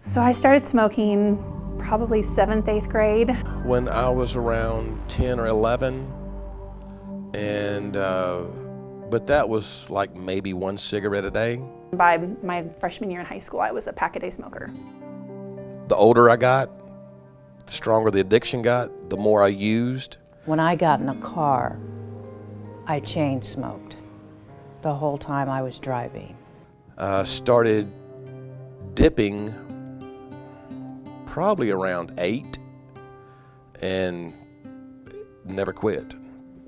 So I started smoking probably 7th, 8th grade. When I was around 10 or 11, and but that was like maybe 1 cigarette a day. By my freshman year in high school, I was a pack-a-day smoker. The older I got, the stronger the addiction got, the more I used. When I got in a car, I chain smoked the whole time I was driving. Started dipping probably around 8 and never quit.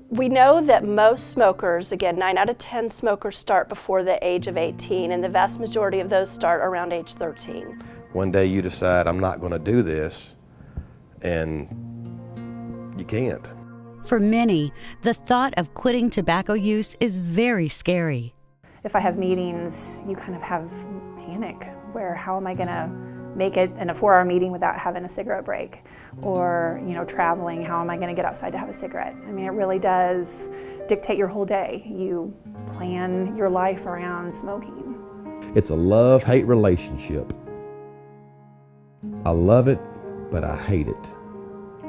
We know that most smokers, again, 9 out of 10 smokers start before the age of 18, and the vast majority of those start around age 13. One day you decide, I'm not going to do this, and you can't. For many, the thought of quitting tobacco use is very scary. If I have meetings, you kind of have panic, where how am I gonna make it in a 4-hour meeting without having a cigarette break? Or, traveling, how am I gonna get outside to have a cigarette? I mean, it really does dictate your whole day. You plan your life around smoking. It's a love-hate relationship. I love it, but I hate it.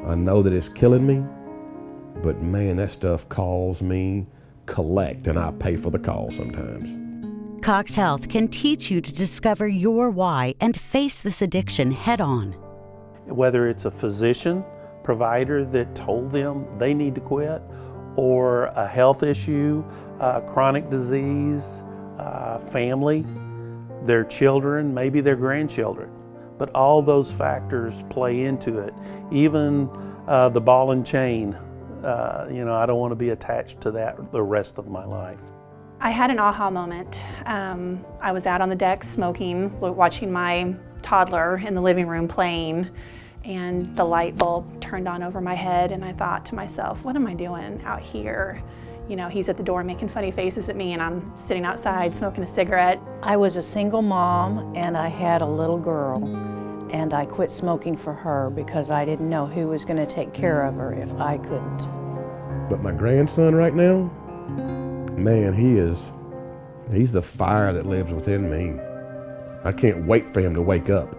I know that it's killing me, but man, that stuff calls me collect, and I pay for the call sometimes. CoxHealth can teach you to discover your why and face this addiction head on. Whether it's a physician, provider that told them they need to quit, or a health issue, chronic disease, family, their children, maybe their grandchildren. But all those factors play into it. Even the ball and chain, I don't want to be attached to that the rest of my life. I had an aha moment. I was out on the deck smoking, watching my toddler in the living room playing, and the light bulb turned on over my head, and I thought to myself, what am I doing out here? He's at the door making funny faces at me, and I'm sitting outside smoking a cigarette. I was a single mom, and I had a little girl, and I quit smoking for her because I didn't know who was going to take care of her if I couldn't. But my grandson right now, man, he's the fire that lives within me. I can't wait for him to wake up.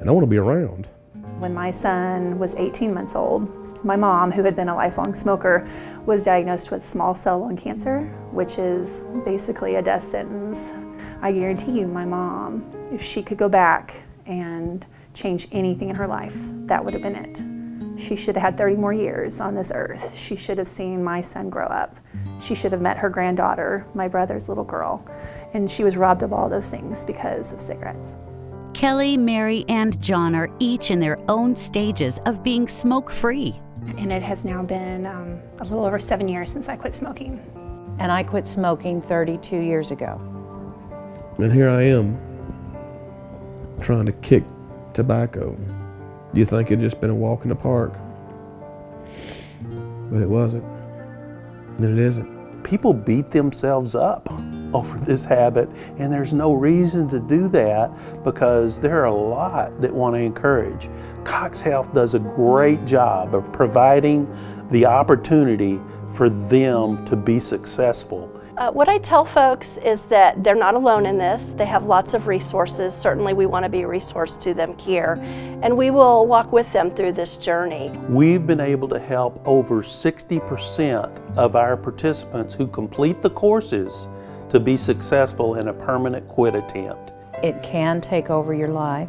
And I want to be around. When my son was 18 months old, my mom, who had been a lifelong smoker, was diagnosed with small cell lung cancer, which is basically a death sentence. I guarantee you, my mom, if she could go back and change anything in her life, that would have been it. She should have had 30 more years on this earth. She should have seen my son grow up. She should have met her granddaughter, my brother's little girl. And she was robbed of all those things because of cigarettes. Kelly, Mary, and John are each in their own stages of being smoke-free. And it has now been a little over 7 years since I quit smoking. And I quit smoking 32 years ago. And here I am, trying to kick tobacco. You think it'd just been a walk in the park, but it wasn't, and it isn't. People beat themselves up over this habit, and there's no reason to do that because there are a lot that want to encourage. CoxHealth does a great job of providing the opportunity for them to be successful. What I tell folks is that they're not alone in this. They have lots of resources. Certainly we want to be a resource to them here, and we will walk with them through this journey. We've been able to help over 60% of our participants who complete the courses to be successful in a permanent quit attempt. It can take over your life,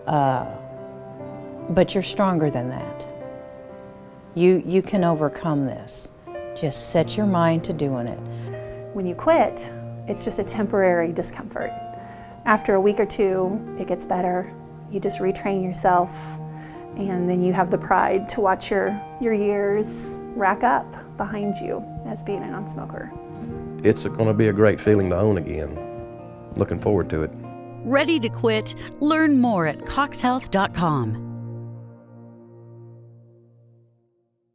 but you're stronger than that. You can overcome this. Just set your mind to doing it. When you quit, it's just a temporary discomfort. After a week or two, it gets better. You just retrain yourself, and then you have the pride to watch your years rack up behind you as being a non-smoker. It's going to be a great feeling to own again. Looking forward to it. Ready to quit? Learn more at CoxHealth.com.